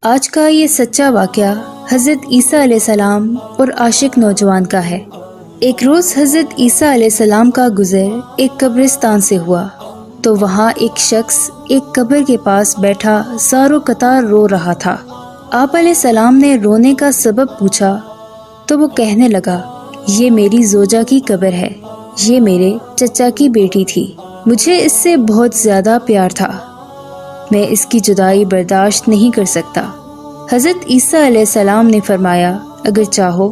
آج کا یہ سچا واقعہ حضرت عیسیٰ علیہ السلام اور عاشق نوجوان کا ہے۔ ایک روز حضرت عیسیٰ علیہ السلام کا گزر ایک قبرستان سے ہوا تو وہاں ایک شخص ایک قبر کے پاس بیٹھا زارو قطار رو رہا تھا۔ آپ علیہ السلام نے رونے کا سبب پوچھا تو وہ کہنے لگا، یہ میری زوجہ کی قبر ہے، یہ میرے چچا کی بیٹی تھی، مجھے اس سے بہت زیادہ پیار تھا، میں اس کی جدائی برداشت نہیں کر سکتا۔ حضرت عیسیٰ علیہ السلام نے فرمایا، اگر چاہو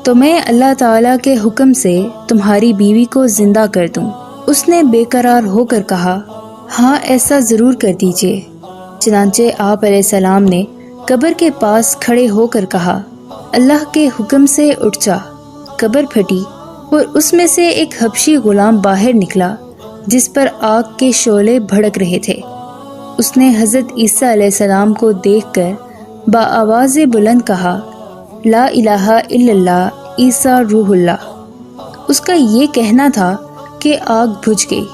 تو میں اللہ تعالیٰ کے حکم سے تمہاری بیوی کو زندہ کر دوں۔ اس نے بے قرار ہو کر کہا، ہاں ایسا ضرور کر دیجئے۔ چنانچہ آپ علیہ السلام نے قبر کے پاس کھڑے ہو کر کہا، اللہ کے حکم سے اٹھ جا۔ قبر پھٹی اور اس میں سے ایک حبشی غلام باہر نکلا جس پر آگ کے شعلے بھڑک رہے تھے۔ اس نے حضرت عیسیٰ علیہ السلام کو دیکھ کر بآواز بلند کہا، لا الہ الا اللہ عیسیٰ روح اللہ۔ اس کا یہ کہنا تھا کہ آگ بجھ گئی،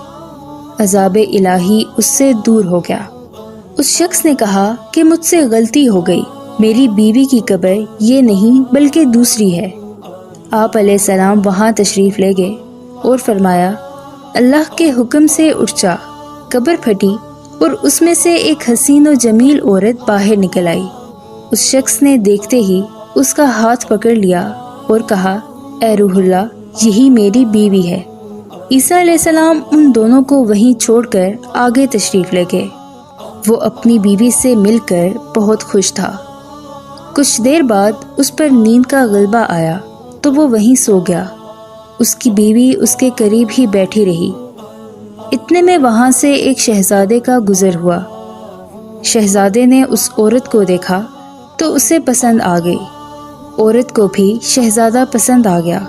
عذاب الہی اس سے دور ہو گیا۔ اس شخص نے کہا کہ مجھ سے غلطی ہو گئی، میری بیوی کی قبر یہ نہیں بلکہ دوسری ہے۔ آپ علیہ السلام وہاں تشریف لے گئے اور فرمایا، اللہ کے حکم سے اٹھ جا۔ قبر پھٹی اور اس میں سے ایک حسین و جمیل عورت باہر نکل آئی۔ اس شخص نے دیکھتے ہی اس کا ہاتھ پکڑ لیا اور کہا، اے روح اللہ، یہی میری بیوی ہے۔ عیسیٰ علیہ السلام ان دونوں کو وہیں چھوڑ کر آگے تشریف لے گئے۔ وہ اپنی بیوی سے مل کر بہت خوش تھا۔ کچھ دیر بعد اس پر نیند کا غلبہ آیا تو وہ وہیں سو گیا۔ اس کی بیوی اس کے قریب ہی بیٹھی رہی۔ اتنے میں وہاں سے ایک شہزادے کا گزر ہوا۔ شہزادے نے اس عورت کو دیکھا تو اسے پسند آ گئی۔ عورت کو بھی شہزادہ پسند آ گیا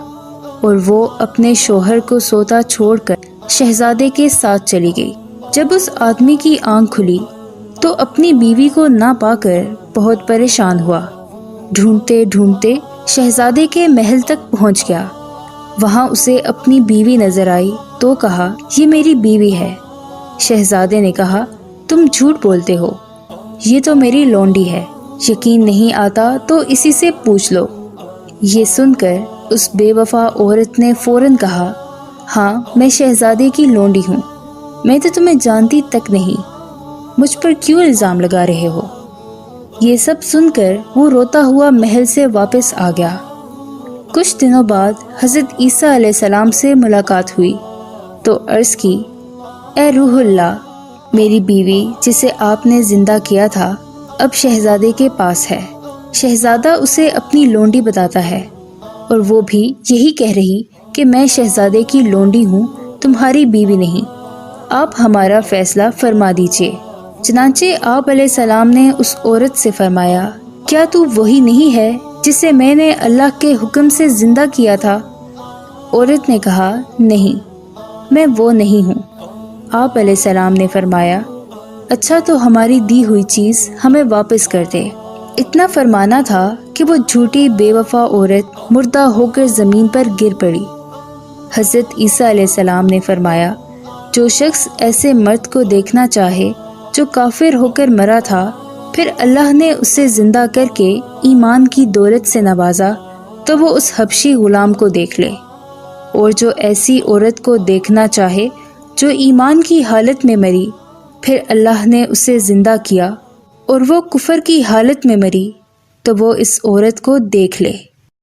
اور وہ اپنے شوہر کو سوتا چھوڑ کر شہزادے کے ساتھ چلی گئی۔ جب اس آدمی کی آنکھ کھلی تو اپنی بیوی کو نہ پا کر بہت پریشان ہوا۔ ڈھونڈتے ڈھونڈتے شہزادے کے محل تک پہنچ گیا۔ وہاں اسے اپنی بیوی نظر آئی تو کہا، یہ میری بیوی ہے۔ شہزادے نے کہا، تم جھوٹ بولتے ہو، یہ تو میری لونڈی ہے، یقین نہیں آتا تو اسی سے پوچھ لو۔ یہ سن کر اس بے وفا عورت نے فوراً کہا، ہاں میں شہزادے کی لونڈی ہوں، میں تو تمہیں جانتی تک نہیں، مجھ پر کیوں الزام لگا رہے ہو؟ یہ سب سن کر وہ روتا ہوا محل سے واپس آ گیا۔ کچھ دنوں بعد حضرت عیسیٰ علیہ السلام سے ملاقات ہوئی تو عرض کی، اے روح اللہ، میری بیوی جسے آپ نے زندہ کیا تھا اب شہزادے کے پاس ہے۔ شہزادہ اسے اپنی لونڈی بتاتا ہے اور وہ بھی یہی کہہ رہی کہ میں شہزادے کی لونڈی ہوں، تمہاری بیوی نہیں، آپ ہمارا فیصلہ فرما دیجیے۔ چنانچہ آپ علیہ السلام نے اس عورت سے فرمایا، کیا تو وہی نہیں ہے جسے میں نے اللہ کے حکم سے زندہ کیا تھا؟ عورت نے کہا، نہیں، میں وہ نہیں ہوں۔ آپ علیہ السلام نے فرمایا، اچھا تو ہماری دی ہوئی چیز ہمیں واپس کر دے۔ اتنا فرمانا تھا کہ وہ جھوٹی بے وفا عورت مردہ ہو کر زمین پر گر پڑی۔ حضرت عیسیٰ علیہ السلام نے فرمایا، جو شخص ایسے مرد کو دیکھنا چاہے جو کافر ہو کر مرا تھا، پھر اللہ نے اسے زندہ کر کے ایمان کی دولت سے نوازا، تو وہ اس حبشی غلام کو دیکھ لے۔ اور جو ایسی عورت کو دیکھنا چاہے جو ایمان کی حالت میں مری، پھر اللہ نے اسے زندہ کیا اور وہ کفر کی حالت میں مری، تو وہ اس عورت کو دیکھ لے۔